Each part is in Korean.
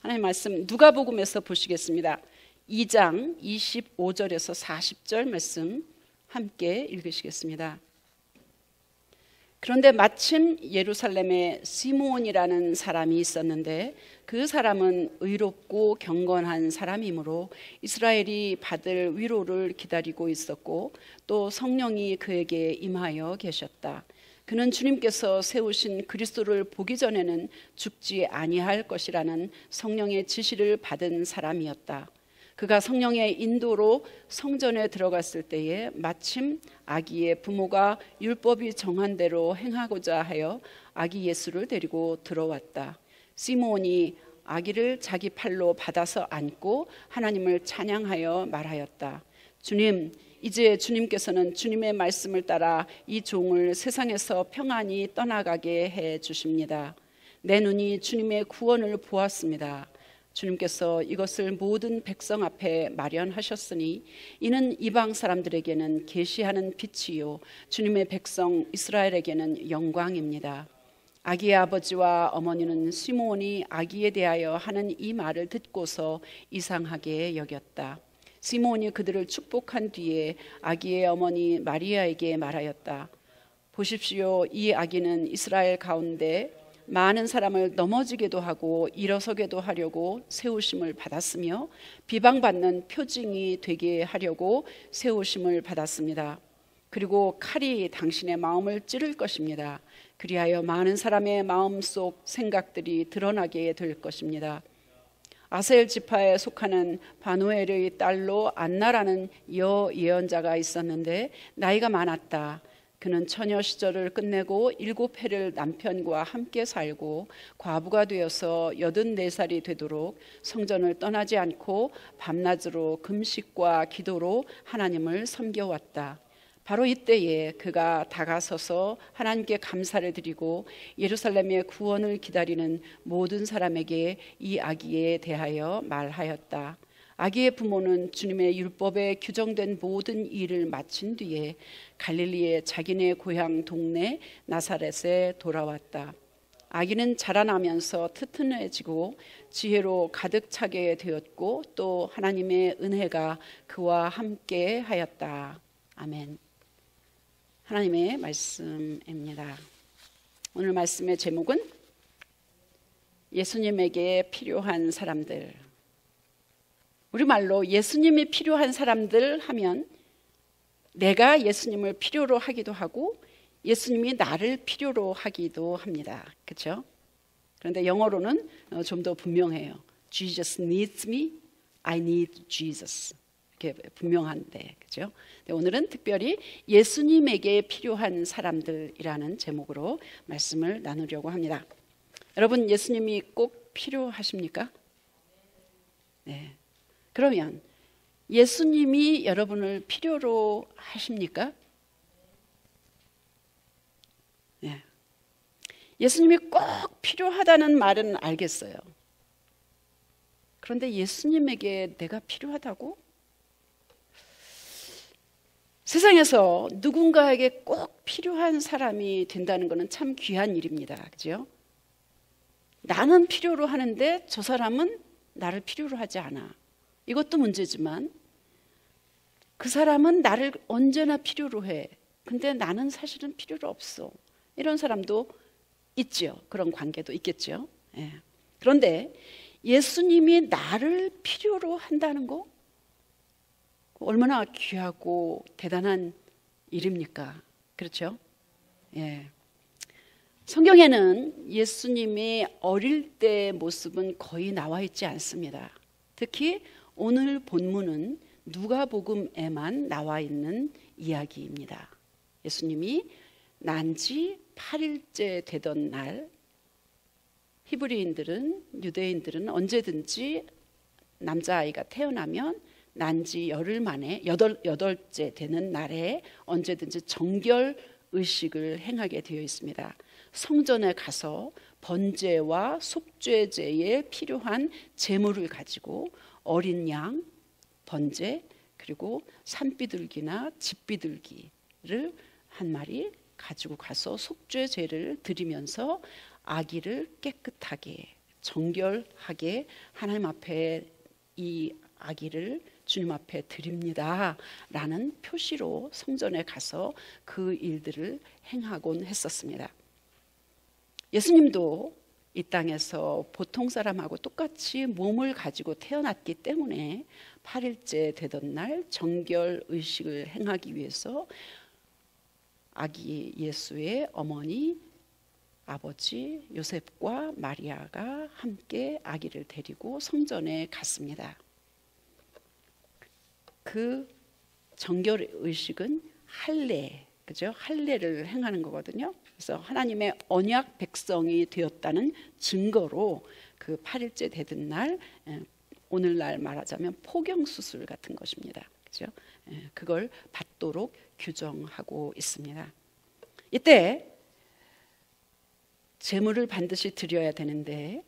하나님의 말씀은 누가복음에서 보시겠습니다. 2장 25절에서 40절 말씀 함께 읽으시겠습니다. 그런데 마침 예루살렘에 시므온이라는 사람이 있었는데 그 사람은 의롭고 경건한 사람이므로 이스라엘이 받을 위로를 기다리고 있었고 또 성령이 그에게 임하여 계셨다. 그는 주님께서 세우신 그리스도를 보기 전에는 죽지 아니할 것이라는 성령의 지시를 받은 사람이었다. 그가 성령의 인도로 성전에 들어갔을 때에 마침 아기의 부모가 율법이 정한 대로 행하고자 하여 아기 예수를 데리고 들어왔다. 시므온이 아기를 자기 팔로 받아서 안고 하나님을 찬양하여 말하였다. 주님, 이제 주님께서는 주님의 말씀을 따라 이 종을 세상에서 평안히 떠나가게 해 주십니다. 내 눈이 주님의 구원을 보았습니다. 주님께서 이것을 모든 백성 앞에 마련하셨으니 이는 이방 사람들에게는 계시하는 빛이요 주님의 백성 이스라엘에게는 영광입니다. 아기의 아버지와 어머니는 시므온이 아기에 대하여 하는 이 말을 듣고서 이상하게 여겼다. 시므온이 그들을 축복한 뒤에 아기의 어머니 마리아에게 말하였다. 보십시오, 이 아기는 이스라엘 가운데 많은 사람을 넘어지게도 하고 일어서게도 하려고 세우심을 받았으며 비방받는 표징이 되게 하려고 세우심을 받았습니다. 그리고 칼이 당신의 마음을 찌를 것입니다. 그리하여 많은 사람의 마음속 생각들이 드러나게 될 것입니다. 아셀 지파에 속하는 바누엘의 딸로 안나라는 예언자가 있었는데 나이가 많았다. 그는 처녀 시절을 끝내고 7해를 남편과 함께 살고 과부가 되어서 84살이 되도록 성전을 떠나지 않고 밤낮으로 금식과 기도로 하나님을 섬겨왔다. 바로 이때에 그가 다가서서 하나님께 감사를 드리고 예루살렘의 구원을 기다리는 모든 사람에게 이 아기에 대하여 말하였다. 아기의 부모는 주님의 율법에 규정된 모든 일을 마친 뒤에 갈릴리의 자기네 고향 동네 나사렛에 돌아왔다. 아기는 자라나면서 튼튼해지고 지혜로 가득 차게 되었고 또 하나님의 은혜가 그와 함께 하였다. 아멘. 하나님의 말씀입니다. 오늘 말씀의 제목은 예수님에게 필요한 사람들. 우리말로 예수님이 필요한 사람들 하면 내가 예수님을 필요로 하기도 하고 예수님이 나를 필요로 하기도 합니다. 그렇죠? 그런데 영어로는 좀 더 분명해요. Jesus needs me, I need Jesus. 이렇게 분명한데, 그렇죠? 오늘은 특별히 예수님에게 필요한 사람들이라는 제목으로 말씀을 나누려고 합니다. 여러분, 예수님이 꼭 필요하십니까? 네. 그러면 예수님이 여러분을 필요로 하십니까? 네. 예수님이 꼭 필요하다는 말은 알겠어요. 그런데 예수님에게 내가 필요하다고? 세상에서 누군가에게 꼭 필요한 사람이 된다는 것은 참 귀한 일입니다. 그죠? 나는 필요로 하는데 저 사람은 나를 필요로 하지 않아. 이것도 문제지만 그 사람은 나를 언제나 필요로 해. 근데 나는 사실은 필요로 없어. 이런 사람도 있죠. 그런 관계도 있겠죠. 예. 그런데 예수님이 나를 필요로 한다는 거 얼마나 귀하고 대단한 일입니까? 그렇죠? 예. 성경에는 예수님이 어릴 때의 모습은 거의 나와 있지 않습니다. 특히 오늘 본문은 누가복음에만 나와 있는 이야기입니다. 예수님이 난 지 8일째 되던 날 히브리인들은 유대인들은 언제든지 남자아이가 태어나면 난 지 열흘 만에 여덟째 되는 날에 언제든지 정결 의식을 행하게 되어 있습니다. 성전에 가서 번제와 속죄제에 필요한 제물을 가지고 어린 양, 번제, 그리고 산비둘기나 집비둘기를 한 마리 가지고 가서 속죄제를 드리면서 아기를 깨끗하게 정결하게 하나님 앞에 이 아기를 주님 앞에 드립니다 라는 표시로 성전에 가서 그 일들을 행하곤 했었습니다. 예수님도 이 땅에서 보통 사람하고 똑같이 몸을 가지고 태어났기 때문에 8일째 되던 날 정결 의식을 행하기 위해서 아기 예수의 어머니 아버지 요셉과 마리아가 함께 아기를 데리고 성전에 갔습니다. 그 정결 의식은 할례, 그죠? 할례를 행하는 거거든요. 그래서 하나님의 언약 백성이 되었다는 증거로 그 8일째 되던 날, 오늘날 말하자면 포경 수술 같은 것입니다. 그죠? 그걸 받도록 규정하고 있습니다. 이때 제물을 반드시 드려야 되는데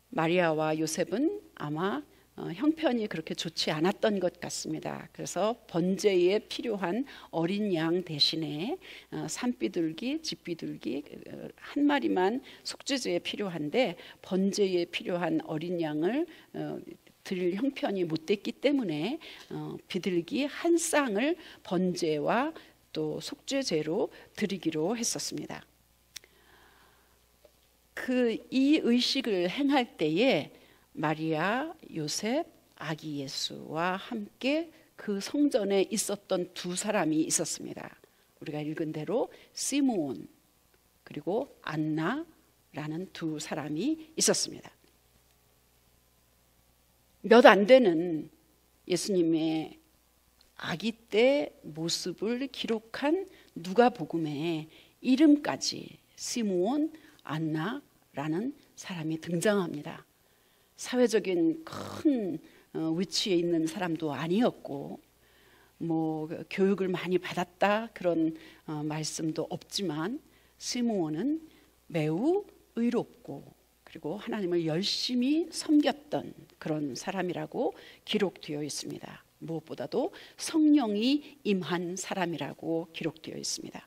마리아와 요셉은 아마 형편이 그렇게 좋지 않았던 것 같습니다. 그래서 번제에 필요한 어린 양 대신에 산비둘기, 집비둘기 한 마리만 속죄제에 필요한데 번제에 필요한 어린 양을 드릴 형편이 못 됐기 때문에 비둘기 한 쌍을 번제와 또 속죄제로 드리기로 했었습니다. 이 의식을 행할 때에 마리아, 요셉, 아기 예수와 함께 그 성전에 있었던 두 사람이 있었습니다. 우리가 읽은 대로 시므온 그리고 안나라는 두 사람이 있었습니다. 몇 안 되는 예수님의 아기 때 모습을 기록한 누가복음에 이름까지 시므온, 안나라는 사람이 등장합니다. 사회적인 큰 위치에 있는 사람도 아니었고 뭐 교육을 많이 받았다 그런 말씀도 없지만 시므온은 매우 의롭고 그리고 하나님을 열심히 섬겼던 그런 사람이라고 기록되어 있습니다. 무엇보다도 성령이 임한 사람이라고 기록되어 있습니다.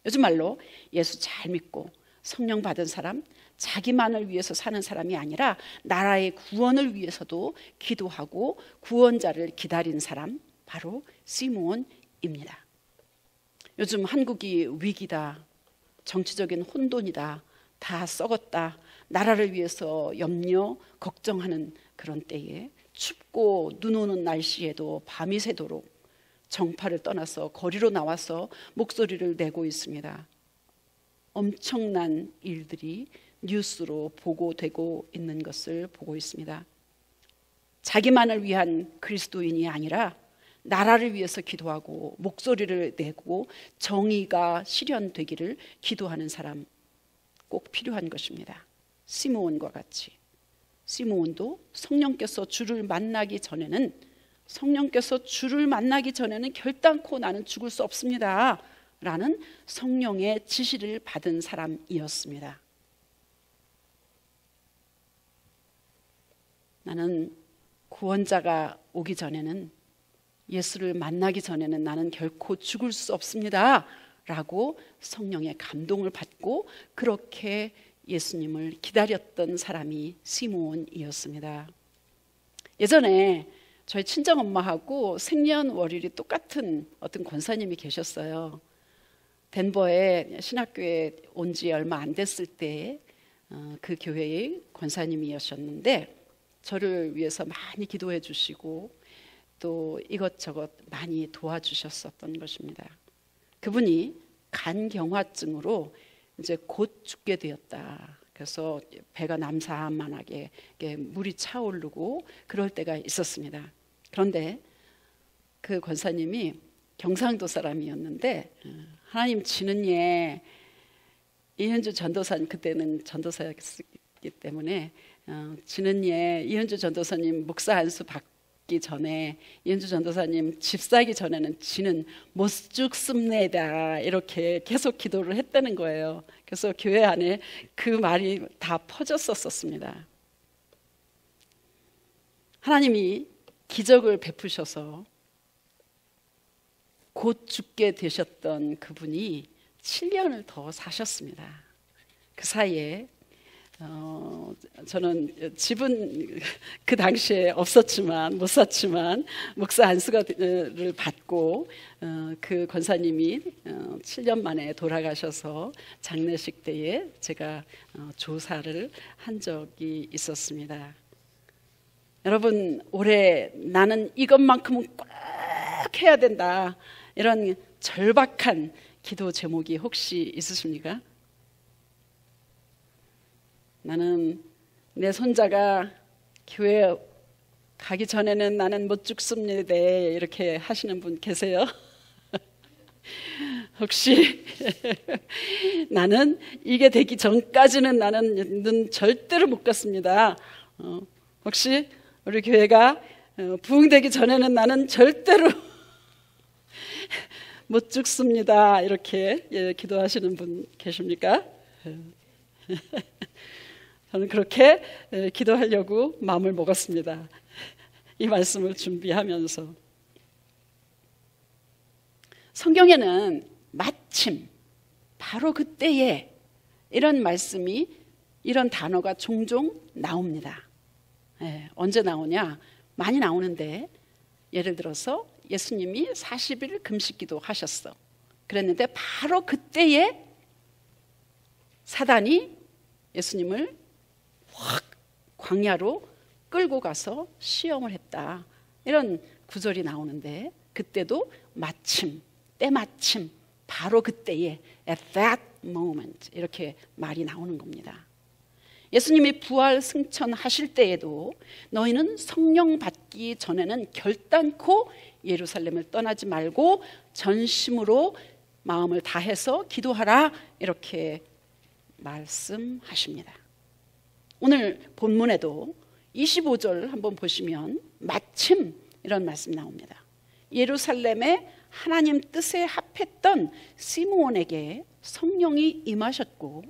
요즘 말로 예수 잘 믿고 성령 받은 사람, 자기만을 위해서 사는 사람이 아니라 나라의 구원을 위해서도 기도하고 구원자를 기다린 사람, 바로 시므온입니다. 요즘 한국이 위기다, 정치적인 혼돈이다, 다 썩었다, 나라를 위해서 염려, 걱정하는 그런 때에 춥고 눈 오는 날씨에도 밤이 새도록 정파를 떠나서 거리로 나와서 목소리를 내고 있습니다. 엄청난 일들이 뉴스로 보고되고 있는 것을 보고 있습니다. 자기만을 위한 그리스도인이 아니라 나라를 위해서 기도하고 목소리를 내고 정의가 실현되기를 기도하는 사람 꼭 필요한 것입니다. 시므온과 같이 시므온도 성령께서 주를 만나기 전에는 결단코 나는 죽을 수 없습니다 라는 성령의 지시를 받은 사람이었습니다. 나는 구원자가 오기 전에는, 예수를 만나기 전에는 나는 결코 죽을 수 없습니다 라고 성령의 감동을 받고 그렇게 예수님을 기다렸던 사람이 시므온이었습니다. 예전에 저희 친정엄마하고 생년월일이 똑같은 어떤 권사님이 계셨어요. 덴버에 신학교에 온 지 얼마 안 됐을 때 그 교회의 권사님이셨는데 저를 위해서 많이 기도해 주시고 또 이것저것 많이 도와주셨었던 것입니다. 그분이 간경화증으로 이제 곧 죽게 되었다. 그래서 배가 남사만하게 물이 차오르고 그럴 때가 있었습니다. 그런데 그 권사님이 경상도 사람이었는데 하나님 지는 예 이현주 전도사님, 그때는 전도사였기 때문에 지는 예 이현주 전도사님 목사 안수 받기 전에 이현주 전도사님 집 사기 전에는 지는 못 죽습니다 이렇게 계속 기도를 했다는 거예요. 그래서 교회 안에 그 말이 다 퍼졌었습니다. 하나님이 기적을 베푸셔서 곧 죽게 되셨던 그분이 7년을 더 사셨습니다. 그 사이에 저는 집은 그 당시에 없었지만 못 샀지만 목사 안수가를 받고 그 권사님이 7년 만에 돌아가셔서 장례식 때에 제가 조사를 한 적이 있었습니다. 여러분, 올해 나는 이것만큼은 꼭 해야 된다, 이런 절박한 기도 제목이 혹시 있으십니까? 나는 내 손자가 교회 가기 전에는 나는 못 죽습니다, 이렇게 하시는 분 계세요? 혹시 나는 이게 되기 전까지는 나는 눈 절대로 못 감습니다. 혹시 우리 교회가 부흥되기 전에는 나는 절대로 못 죽습니다, 이렇게 기도하시는 분 계십니까? 저는 그렇게 기도하려고 마음을 먹었습니다. 이 말씀을 준비하면서. 성경에는 마침, 바로 그때에, 이런 말씀이, 이런 단어가 종종 나옵니다. 언제 나오냐? 많이 나오는데, 예를 들어서 예수님이 40일 금식기도 하셨어. 그랬는데 바로 그때에 사단이 예수님을 확 광야로 끌고 가서 시험을 했다, 이런 구절이 나오는데, 그때도 마침, 때마침, 바로 그때에 at that moment, 이렇게 말이 나오는 겁니다. 예수님이 부활 승천하실 때에도 너희는 성령 받기 전에는 결단코 예루살렘을 떠나지 말고 전심으로 마음을 다해서 기도하라, 이렇게 말씀하십니다. 오늘 본문에도 25절 한번 보시면 마침 이런 말씀 나옵니다. 예루살렘에 하나님 뜻에 합했던 시므온에게 성령이 임하셨고,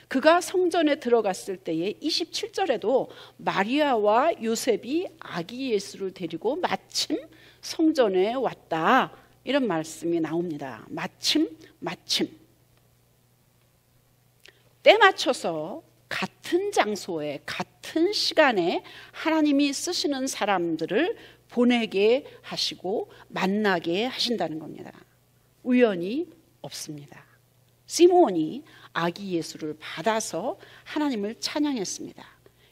그가 성전에 들어갔을 때에 27절에도 마리아와 요셉이 아기 예수를 데리고 마침 성전에 왔다, 이런 말씀이 나옵니다. 마침, 마침. 때 맞춰서 같은 장소에 같은 시간에 하나님이 쓰시는 사람들을 보내게 하시고 만나게 하신다는 겁니다. 우연이 없습니다. 시므온이 아기 예수를 받아서 하나님을 찬양했습니다.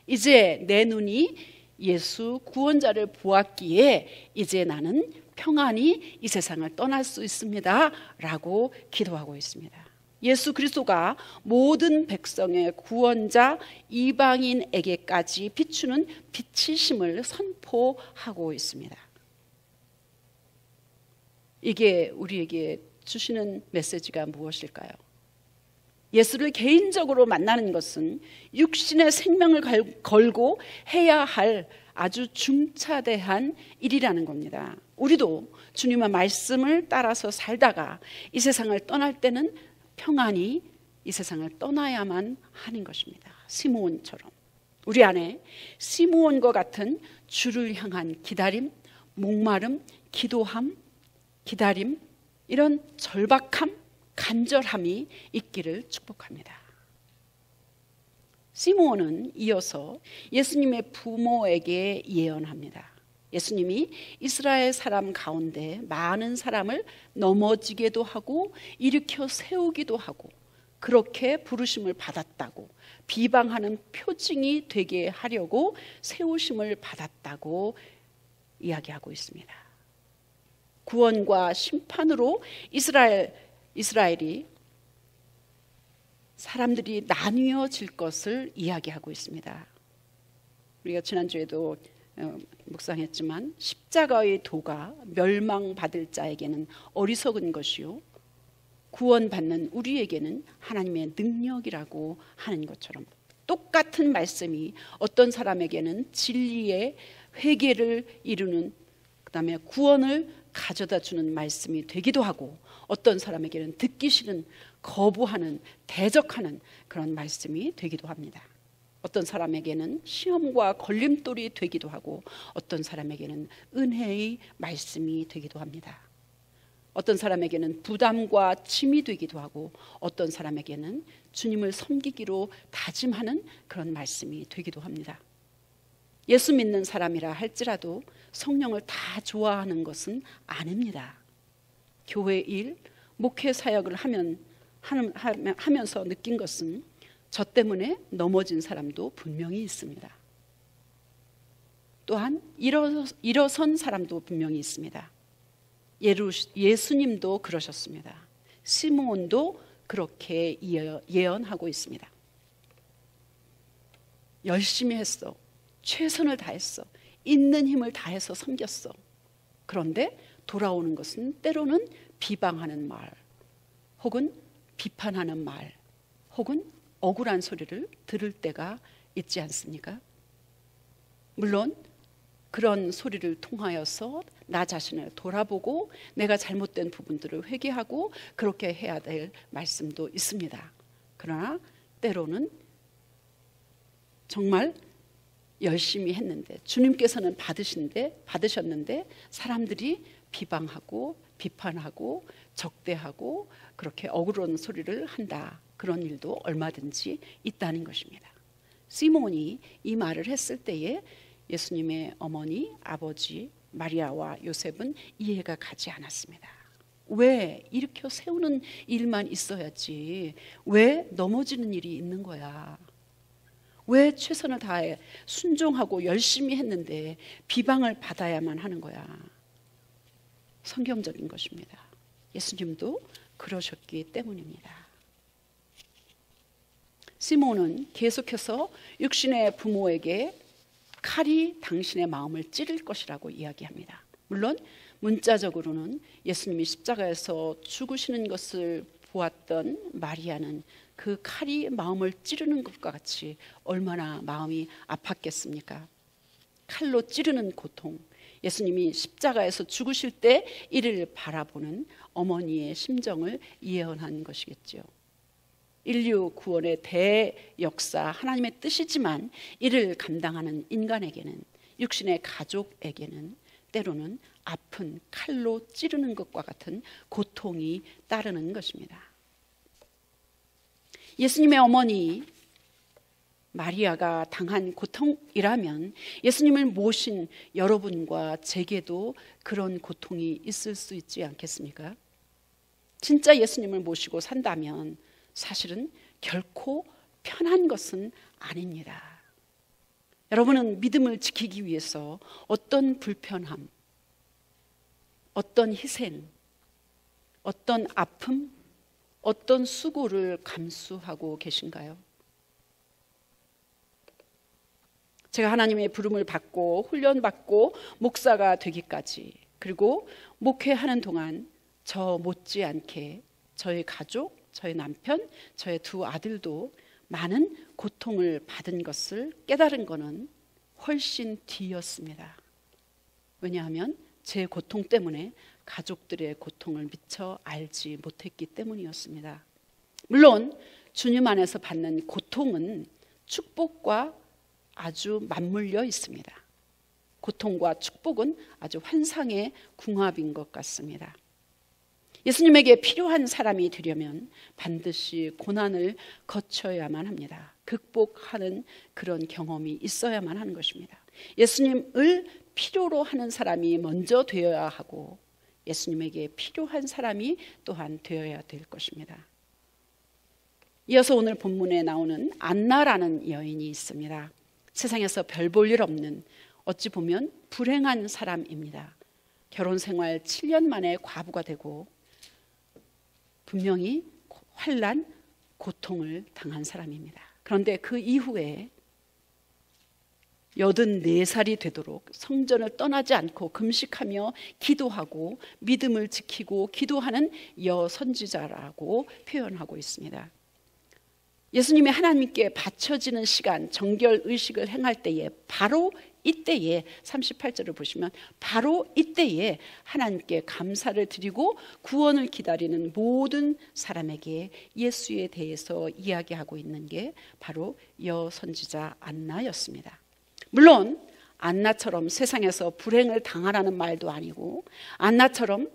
이제 내 눈이 예수 구원자를 보았기에 이제 나는 평안히 이 세상을 떠날 수 있습니다, 라고 기도하고 있습니다. 예수 그리스도가 모든 백성의 구원자, 이방인에게까지 비추는 빛이심을 선포하고 있습니다. 이게 우리에게 주시는 메시지가 무엇일까요? 예수를 개인적으로 만나는 것은 육신의 생명을 걸고 해야 할 아주 중차대한 일이라는 겁니다. 우리도 주님의 말씀을 따라서 살다가 이 세상을 떠날 때는 평안히 이 세상을 떠나야만 하는 것입니다. 시므온처럼 우리 안에 시므온과 같은 주를 향한 기다림, 목마름, 기도함, 기다림, 이런 절박함, 간절함이 있기를 축복합니다. 시므온은 이어서 예수님의 부모에게 예언합니다. 예수님이 이스라엘 사람 가운데 많은 사람을 넘어지게도 하고 일으켜 세우기도 하고 그렇게 부르심을 받았다고, 비방하는 표징이 되게 하려고 세우심을 받았다고 이야기하고 있습니다. 구원과 심판으로 이스라엘이 사람들이 나뉘어질 것을 이야기하고 있습니다. 우리가 지난주에도 묵상했지만 십자가의 도가 멸망받을 자에게는 어리석은 것이요 구원받는 우리에게는 하나님의 능력이라고 하는 것처럼, 똑같은 말씀이 어떤 사람에게는 진리의 회개를 이루는, 그 다음에 구원을 가져다 주는 말씀이 되기도 하고, 어떤 사람에게는 듣기 싫은, 거부하는, 대적하는 그런 말씀이 되기도 합니다. 어떤 사람에게는 시험과 걸림돌이 되기도 하고, 어떤 사람에게는 은혜의 말씀이 되기도 합니다. 어떤 사람에게는 부담과 짐이 되기도 하고 어떤 사람에게는 주님을 섬기기로 다짐하는 그런 말씀이 되기도 합니다. 예수 믿는 사람이라 할지라도 성령을 다 좋아하는 것은 아닙니다. 교회 일, 목회 사역을 하면서 느낀 것은 저 때문에 넘어진 사람도 분명히 있습니다. 또한 일어선 사람도 분명히 있습니다. 예수님도 그러셨습니다. 시므온도 그렇게 예언하고 있습니다. 열심히 했어. 최선을 다했어. 있는 힘을 다해서 섬겼어. 그런데 돌아오는 것은 때로는 비방하는 말, 혹은 비판하는 말, 혹은 억울한 소리를 들을 때가 있지 않습니까? 물론 그런 소리를 통하여서 나 자신을 돌아보고 내가 잘못된 부분들을 회개하고 그렇게 해야 될 말씀도 있습니다. 그러나 때로는 정말 열심히 했는데 주님께서는 받으셨는데 사람들이 비방하고 비판하고 적대하고 그렇게 억울한 소리를 한다. 그런 일도 얼마든지 있다는 것입니다. 시몬이 이 말을 했을 때에 예수님의 어머니, 아버지 마리아와 요셉은 이해가 가지 않았습니다. 왜 일으켜 세우는 일만 있어야지 왜 넘어지는 일이 있는 거야? 왜 최선을 다해 순종하고 열심히 했는데 비방을 받아야만 하는 거야? 성경적인 것입니다. 예수님도 그러셨기 때문입니다. 시몬은 계속해서 육신의 부모에게 칼이 당신의 마음을 찌를 것이라고 이야기합니다. 물론 문자적으로는 예수님이 십자가에서 죽으시는 것을 보았던 마리아는 그 칼이 마음을 찌르는 것과 같이 얼마나 마음이 아팠겠습니까? 칼로 찌르는 고통, 예수님이 십자가에서 죽으실 때 이를 바라보는 어머니의 심정을 예언한 것이겠죠. 인류 구원의 대역사 하나님의 뜻이지만 이를 감당하는 인간에게는, 육신의 가족에게는 때로는 아픈 칼로 찌르는 것과 같은 고통이 따르는 것입니다. 예수님의 어머니 마리아가 당한 고통이라면 예수님을 모신 여러분과 제게도 그런 고통이 있을 수 있지 않겠습니까? 진짜 예수님을 모시고 산다면 사실은 결코 편한 것은 아닙니다. 여러분은 믿음을 지키기 위해서 어떤 불편함, 어떤 희생, 어떤 아픔, 어떤 수고를 감수하고 계신가요? 제가 하나님의 부름을 받고 훈련받고 목사가 되기까지, 그리고 목회하는 동안 저 못지않게 저의 가족, 저의 남편, 저의 두 아들도 많은 고통을 받은 것을 깨달은 것은 훨씬 뒤였습니다. 왜냐하면 제 고통 때문에 가족들의 고통을 미처 알지 못했기 때문이었습니다. 물론 주님 안에서 받는 고통은 축복과 아주 맞물려 있습니다. 고통과 축복은 아주 환상의 궁합인 것 같습니다. 예수님에게 필요한 사람이 되려면 반드시 고난을 거쳐야만 합니다. 극복하는 그런 경험이 있어야만 하는 것입니다. 예수님을 필요로 하는 사람이 먼저 되어야 하고 예수님에게 필요한 사람이 또한 되어야 될 것입니다. 이어서 오늘 본문에 나오는 안나라는 여인이 있습니다. 세상에서 별 볼 일 없는, 어찌 보면 불행한 사람입니다. 결혼 생활 7년 만에 과부가 되고 분명히 환난, 고통을 당한 사람입니다. 그런데 그 이후에 84살이 되도록 성전을 떠나지 않고 금식하며 기도하고 믿음을 지키고 기도하는 여선지자라고 표현하고 있습니다. 예수님이 하나님께 바쳐지는 시간, 정결 의식을 행할 때에 바로 이때에 38절을 보시면 바로 이때에 하나님께 감사를 드리고 구원을 기다리는 모든 사람에게 예수에 대해서 이야기하고 있는 게 바로 여선지자 안나였습니다. 물론 안나처럼 세상에서 불행을 당하라는 말도 아니고 안나처럼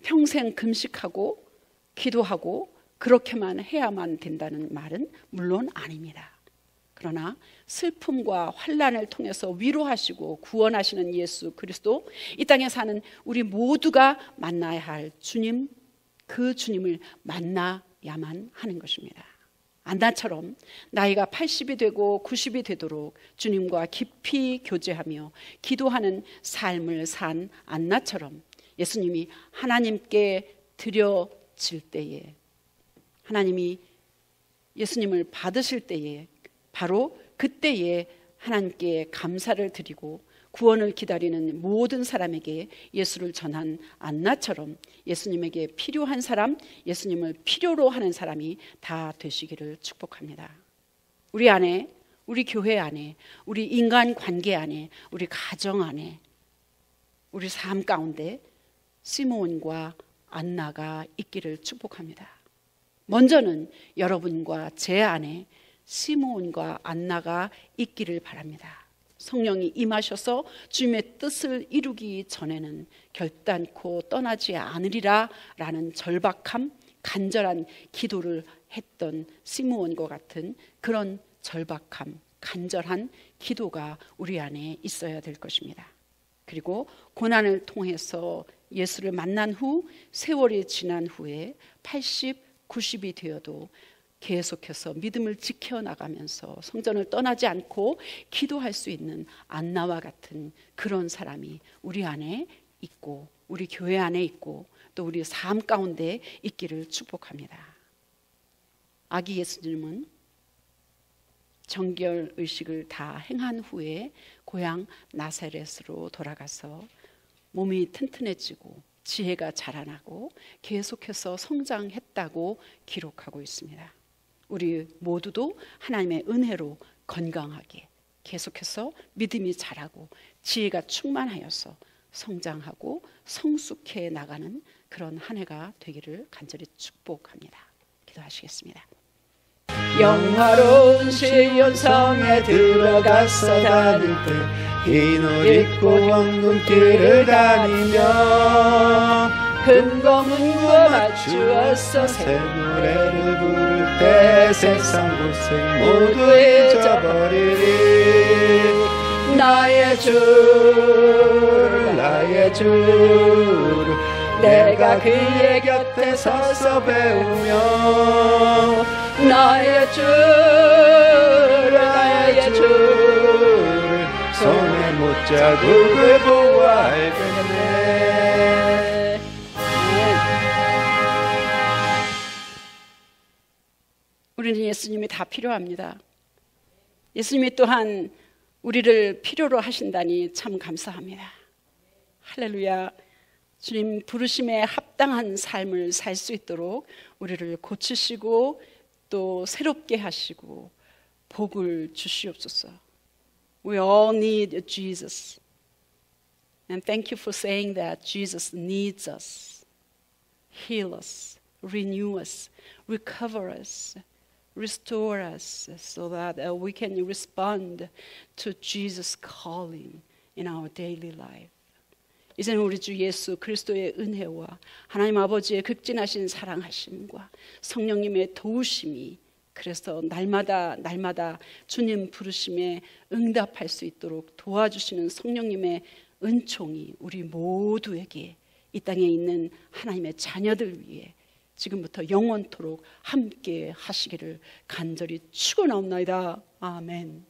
평생 금식하고 기도하고 그렇게만 해야만 된다는 말은 물론 아닙니다. 그러나 슬픔과 환난을 통해서 위로하시고 구원하시는 예수 그리스도, 이 땅에 사는 우리 모두가 만나야 할 주님, 그 주님을 만나야만 하는 것입니다. 안나처럼 나이가 80이 되고 90이 되도록 주님과 깊이 교제하며 기도하는 삶을 산 안나처럼 예수님이 하나님께 드려질 때에, 하나님이 예수님을 받으실 때에, 바로 그때에 하나님께 감사를 드리고 구원을 기다리는 모든 사람에게 예수를 전한 안나처럼 예수님에게 필요한 사람, 예수님을 필요로 하는 사람이 다 되시기를 축복합니다. 우리 안에, 우리 교회 안에, 우리 인간 관계 안에, 우리 가정 안에, 우리 삶 가운데 시므온과 안나가 있기를 축복합니다. 먼저는 여러분과 제 안에 시므온과 안나가 있기를 바랍니다. 성령이 임하셔서 주님의 뜻을 이루기 전에는 결단코 떠나지 않으리라 라는 절박함, 간절한 기도를 했던 시므온과 같은 그런 절박함, 간절한 기도가 우리 안에 있어야 될 것입니다. 그리고 고난을 통해서 예수를 만난 후 세월이 지난 후에 80, 90이 되어도 계속해서 믿음을 지켜나가면서 성전을 떠나지 않고 기도할 수 있는 안나와 같은 그런 사람이 우리 안에 있고 우리 교회 안에 있고 또 우리 삶 가운데 있기를 축복합니다. 아기 예수님은 정결 의식을 다 행한 후에 고향 나사렛으로 돌아가서 몸이 튼튼해지고 지혜가 자라나고 계속해서 성장했다고 기록하고 있습니다. 우리 모두도 하나님의 은혜로 건강하게 계속해서 믿음이 자라고 지혜가 충만하여서 성장하고 성숙해 나가는 그런 한 해가 되기를 간절히 축복합니다. 기도하시겠습니다. 영화로운 시온성에 들어가서 다닐 때 흰 옷 입고 황금길을 다니며 금검은과 맞추어서 새 노래를 부를 때 세상 고생 모두 잊어버리리. 나의 주 나의 주 내가 그의 곁에 서서 배우며 나의 주 나의 주를 손에 못자국을 보고 알겠네. 우리는 예수님이 다 필요합니다. 예수님이 또한 우리를 필요로 하신다니 참 감사합니다. 할렐루야. 주님 부르심에 합당한 삶을 살 수 있도록 우리를 고치시고 또 새롭게 하시고 복을 주시옵소서. We all need Jesus. And thank you for saying that Jesus needs us. Heal us, renew us, recover us, restore us so that we can respond to Jesus' calling in our daily life. 이제는 우리 주 예수 그리스도의 은혜와 하나님 아버지의 극진하신 사랑하심과 성령님의 도우심이 그래서 날마다 주님 부르심에 응답할 수 있도록 도와주시는 성령님의 은총이 우리 모두에게 이 땅에 있는 하나님의 자녀들 위해 지금부터 영원토록 함께 하시기를 간절히 축원하옵나이다. 아멘.